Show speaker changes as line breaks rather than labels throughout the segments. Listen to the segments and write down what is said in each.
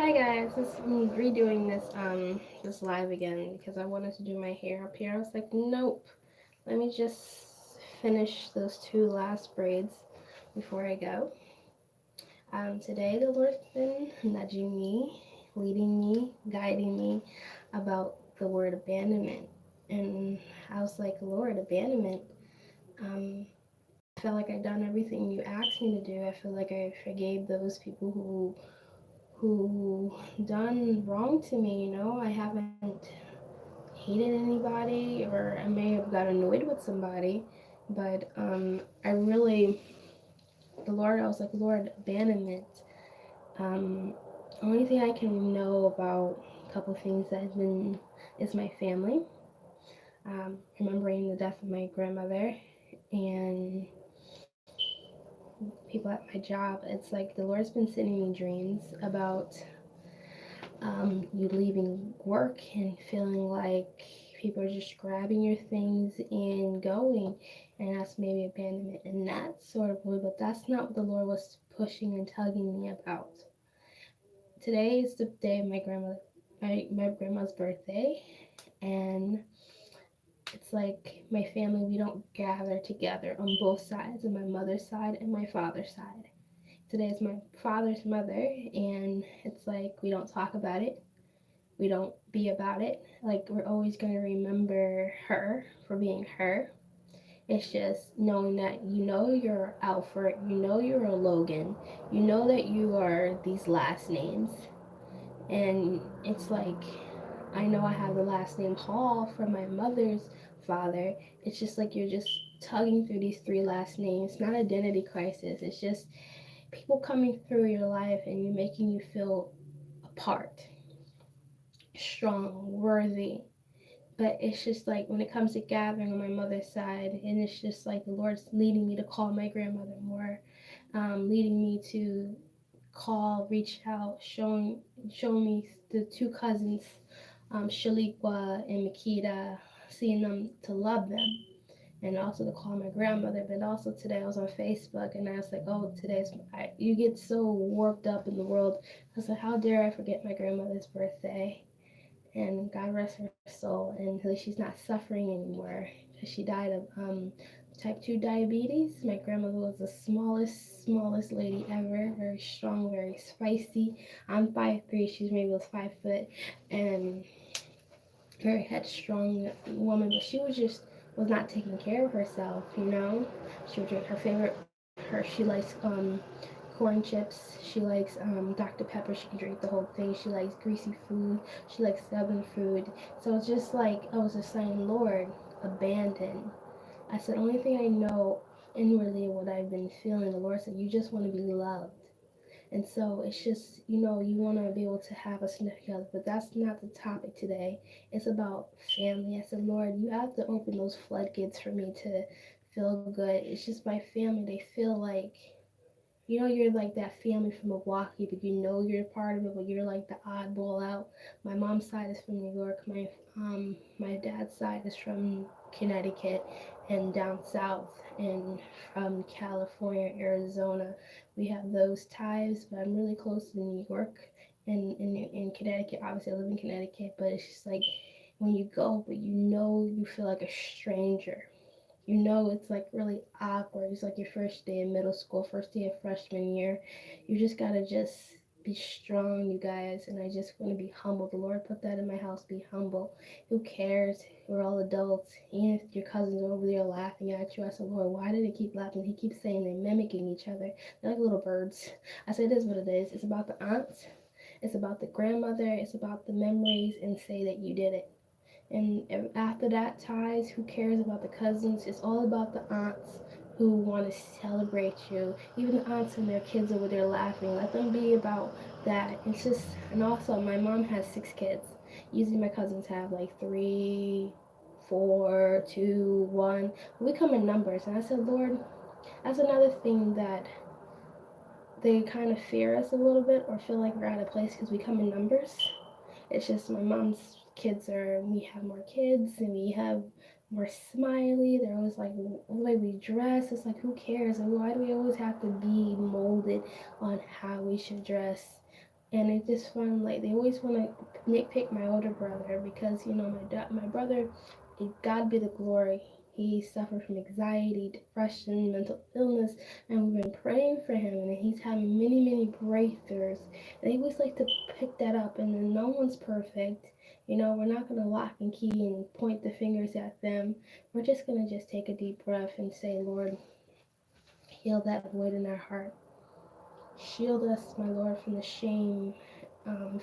Hi guys, I'm redoing this live again because I wanted to do my hair up here. I was like, nope, let me just finish those two last braids before I go. Today the Lord's been nudging me, leading me, guiding me about the word abandonment, and I was like, Lord, abandonment. Um, I felt like I'd done everything you asked me to do. I feel like I forgave those people who done wrong to me. I haven't hated anybody, or I may have got annoyed with somebody, but I really, the Lord, I was like, Lord, abandonment. um Only thing I can know about a couple things that has been is my family. Remembering the death of my grandmother and people at my job. It's like the Lord's been sending me dreams about you leaving work and feeling like people are just grabbing your things and going, and that's maybe abandonment in that sort of way. But that's not what the Lord was pushing and tugging me about. Today is the day of my grandma's birthday, and it's like my family, we don't gather together on both sides, on my mother's side and my father's side. Today is my father's mother, and it's like we don't talk about it, we don't be about it. Like, we're always going to remember her for being her. It's just knowing that you're Alfred, you're a Logan, that you are these last names. And it's like, I know I have the last name Hall from my mother's father. It's just like you're just tugging through these three last names. Not identity crisis. It's just people coming through your life and you making you feel apart, strong, worthy. But it's just like when it comes to gathering on my mother's side, and it's just like the Lord's leading me to call my grandmother more, leading me to call, reach out, showing me the two cousins, Shaliqua and Makita, seeing them to love them, and also to call my grandmother. But also today I was on Facebook and I was like, oh, you get so warped up in the world. I was like, how dare I forget my grandmother's birthday? And God rest her soul, and at least she's not suffering anymore because she died of type 2 diabetes. My grandmother was the smallest lady ever, very strong, very spicy. I'm 5'3", she's maybe was 5 foot, and very headstrong woman, but she was not taking care of herself. She would drink she likes corn chips, she likes Dr. Pepper, she can drink the whole thing, she likes greasy food, she likes southern food. So it's just like I was just saying, Lord, abandon. I said, only thing I know inwardly what I've been feeling, the Lord said, you just want to be loved. And so it's just, you want to be able to have a significant other, but that's not the topic today. It's about family. I said, Lord, you have to open those floodgates for me to feel good. It's just my family. They feel like, you're like that family from Milwaukee, but you're part of it, but you're like the oddball out. My mom's side is from New York. My dad's side is from Connecticut and down south, and from California, Arizona. We have those ties, but I'm really close to New York and in Connecticut. Obviously, I live in Connecticut, but it's just like when you go, but you feel like a stranger. It's like really awkward. It's like your first day in middle school, first day of freshman year. You just gotta just be strong, you guys. And I just want to be humble. The Lord put that in my house. Be humble. Who cares? We're all adults. Even if your cousins are over there laughing at you, I said, Lord, why do they keep laughing? He keeps saying they're mimicking each other. They're like little birds. I said, it is what it is. It's about the aunts. It's about the grandmother. It's about the memories, and say that you did it. And after that ties, who cares about the cousins? It's all about the aunts who want to celebrate you. Even the aunts and their kids over there laughing. Let them be about that. It's just, and also my mom has 6 kids. Usually my cousins have like 3, 4, 2, 1. We come in numbers. And I said, Lord, that's another thing that they kind of fear us a little bit or feel like we're out of place because we come in numbers. It's just my mom's we have more kids and we have more smiley. They're always like, the way we dress, it's like, who cares? And why do we always have to be molded on how we should dress? And it's just fun. Like they always want to nitpick my older brother because my brother, God be the glory. He suffered from anxiety, depression, mental illness, and we've been praying for him, and he's having many breakthroughs. And they always like to pick that up, and then no one's perfect. We're not gonna lock and key and point the fingers at them. We're just gonna just take a deep breath and say, Lord, heal that void in our heart. Shield us, my Lord, from the shame.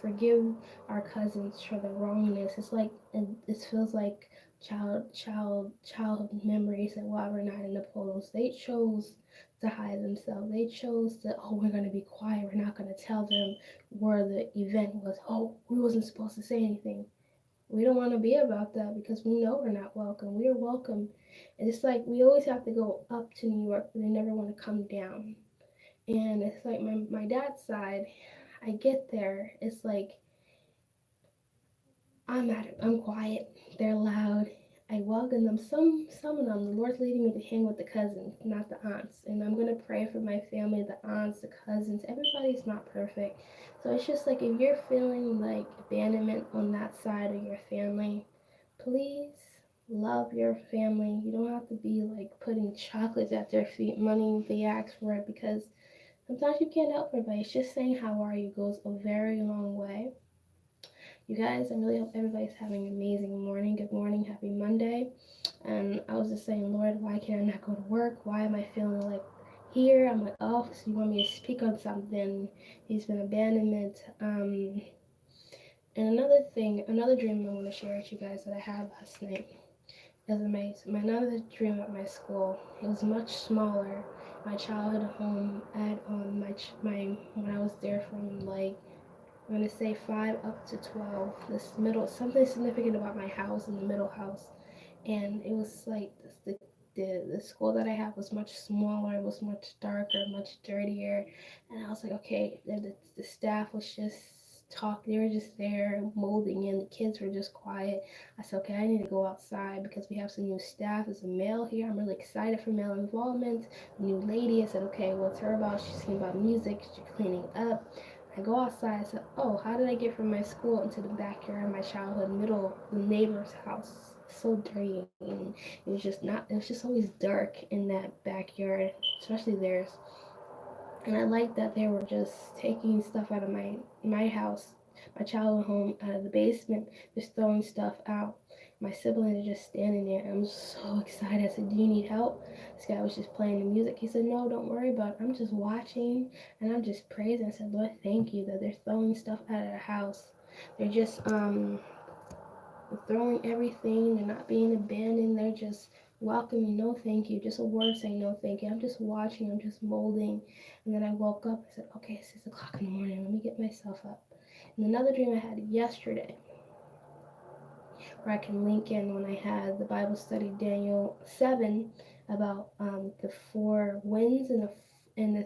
Forgive our cousins for the wrongness. It's like it feels like childhood memories that while we're not in the photos, they chose to hide themselves. They chose to, oh, we're gonna be quiet. We're not gonna tell them where the event was. Oh, we wasn't supposed to say anything. We don't want to be about that because we know we're not welcome. We are welcome. And it's like we always have to go up to New York, but they never want to come down. And it's like my dad's side, I get there, it's like I'm quiet, they're loud. I welcome them. Some of them, the Lord's leading me to hang with the cousins, not the aunts. And I'm gonna pray for my family, the aunts, the cousins. Everybody's not perfect. So it's just like if you're feeling like abandonment on that side of your family, please love your family. You don't have to be like putting chocolates at their feet, money if they ask for it, because sometimes you can't help everybody. It's just saying how are you goes a very long way. You guys, I really hope everybody's having an amazing morning. Good morning, happy Monday. And I was just saying, Lord, why can't I not go to work? Why am I feeling like here? I'm like, oh, so you want me to speak on something? He's been abandonment. And another thing, another dream I want to share with you guys that I had last night is my another dream at my school. It was much smaller. My childhood home at my when I was there from like I'm gonna say 5 up to 12. This middle something significant about my house in the middle house, and it was like the school that I had was much smaller. It was much darker, much dirtier, and I was like, okay, the staff was just talk. They were just there molding in. The kids were just quiet. I said, okay, I need to go outside because we have some new staff. There's a male here. I'm really excited for male involvement. New lady. I said, okay, what's her about? She's singing about music. She's cleaning up. I go outside. I said, oh, how did I get from my school into the backyard of my childhood middle, the neighbor's house? So dirty, and it was just always dark in that backyard, especially theirs. And I liked that they were just taking stuff out of my house, my childhood home, out of the basement, just throwing stuff out. My siblings are just standing there. I'm so excited. I said, "Do you need help?" This guy was just playing the music. He said, "No, don't worry about it. I'm just watching and I'm just praising." I said, "Lord, thank you that they're throwing stuff out of the house. They're just throwing everything. They're not being abandoned. They're just welcoming. No, thank you. Just a word saying no, thank you. I'm just watching. I'm just molding." And then I woke up. I said, okay, it's 6 o'clock in the morning. Let me get myself up. And another dream I had yesterday, where I can link in when I had the Bible study Daniel 7 about the four winds and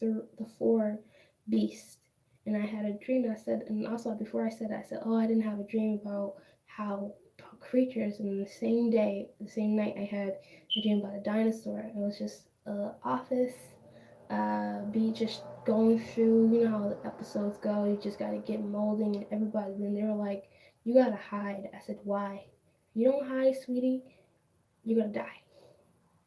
the four beasts. And I had a dream. I said, and also before I said, oh, I didn't have a dream about how creatures. And the same day, the same night, I had a dream about a dinosaur. It was just an office, be just going through, you know how the episodes go. You just gotta get molding, and everybody. Then they were like, "You gotta hide." I said, "Why?" "You don't hide, sweetie. You're gonna die."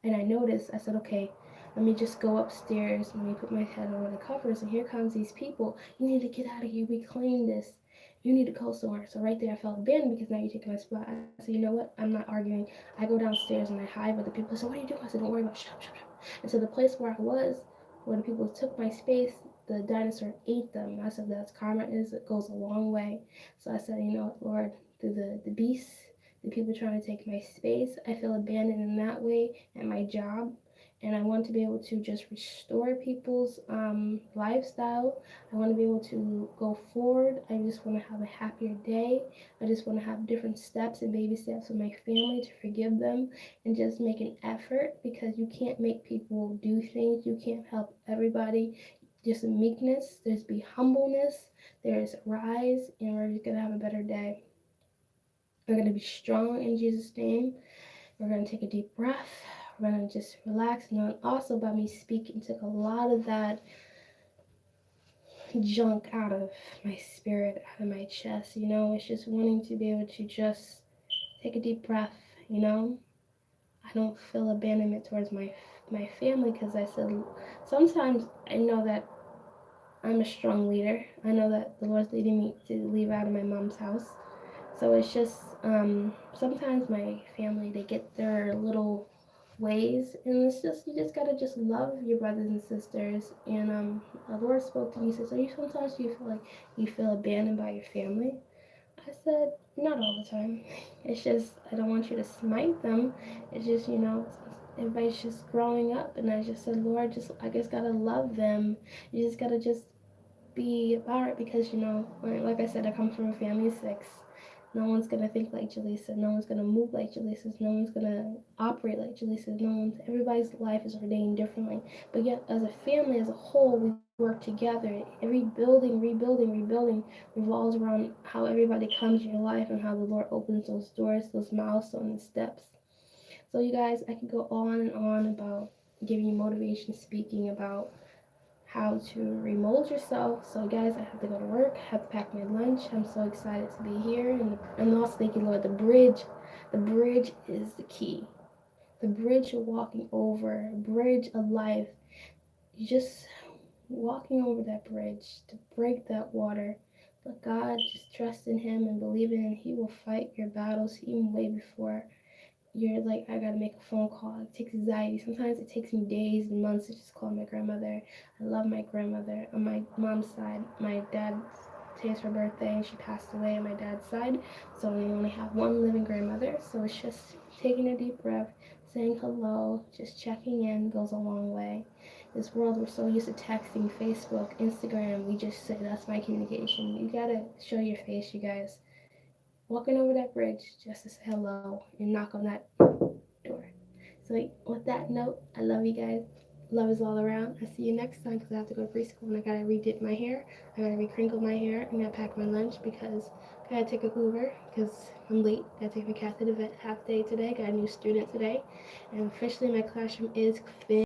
And I noticed, I said, okay, let me just go upstairs. Let me put my head over the covers. And here comes these people. You need to get out of here. We claimed this. You need to go somewhere. So right there, I felt abandoned because now you're taking my spot. I said, you know what? I'm not arguing. I go downstairs and I hide with the people. I said, what are you doing? I said, don't worry about it. Shut up, shut up, shut up. And so the place where I was, where the people took my space, the dinosaur ate them. I said, that's karma is. It goes a long way. So I said, you know what, Lord, through the beasts, the people trying to take my space, I feel abandoned in that way at my job. And I want to be able to just restore people's lifestyle. I want to be able to go forward. I just want to have a happier day. I just want to have different steps and baby steps with my family to forgive them and just make an effort, because you can't make people do things. You can't help everybody. Just meekness, there's be humbleness, there's rise, and we're just going to have a better day. We're going to be strong in Jesus' name. We're going to take a deep breath. We're going to just relax. And also, by me speaking, took a lot of that junk out of my spirit, out of my chest. It's just wanting to be able to just take a deep breath. you know I don't feel abandonment towards my family, because I said sometimes I know that I'm a strong leader. I know that the Lord's leading me to leave out of my mom's house. So it's just sometimes my family, they get their little ways, and it's just, you just gotta just love your brothers and sisters. And the Lord spoke to me, he says, "Are you sometimes do you feel like you feel abandoned by your family?" I said, "Not all the time. It's just I don't want you to smite them. It's just, everybody's just growing up." And I just said, "Lord, I just gotta love them. You just gotta just be about it, because like I said, I come from a family of six. No one's gonna think like Jaleesa. No one's gonna move like Jaleesa. No one's gonna operate like Jaleesa. No one's. Everybody's life is ordained differently. But yet, as a family, as a whole, we work together. Every rebuilding revolves around how everybody comes in your life and how the Lord opens those doors, those milestones, steps. So, you guys, I could go on and on about giving you motivation, speaking about how to remold yourself. So, guys, I have to go to work. I have to pack my lunch. I'm so excited to be here. And also, thank you, Lord. The bridge is the key. The bridge you're walking over, a bridge of life. You just walking over that bridge to break that water. But God, just trust in Him and believe in Him. He will fight your battles even way before you're like, "I gotta make a phone call." It takes anxiety. Sometimes it takes me days and months to just call my grandmother. I love my grandmother. On my mom's side, my dad, today's her birthday, and she passed away on my dad's side. So we only have one living grandmother. So it's just taking a deep breath, saying hello, just checking in goes a long way. This world, we're so used to texting, Facebook, Instagram. We just say that's my communication. You gotta show your face, you guys. Walking over that bridge just to say hello and knock on that door. So with that note, I love you guys. Love is all around. I see you next time, because I have to go to preschool and I gotta redip my hair. I gotta recrinkle my hair. I'm gonna pack my lunch because I gotta take a Uber because I'm late. I gotta take my cat to the vet half day today. Got a new student today. And officially my classroom is finished.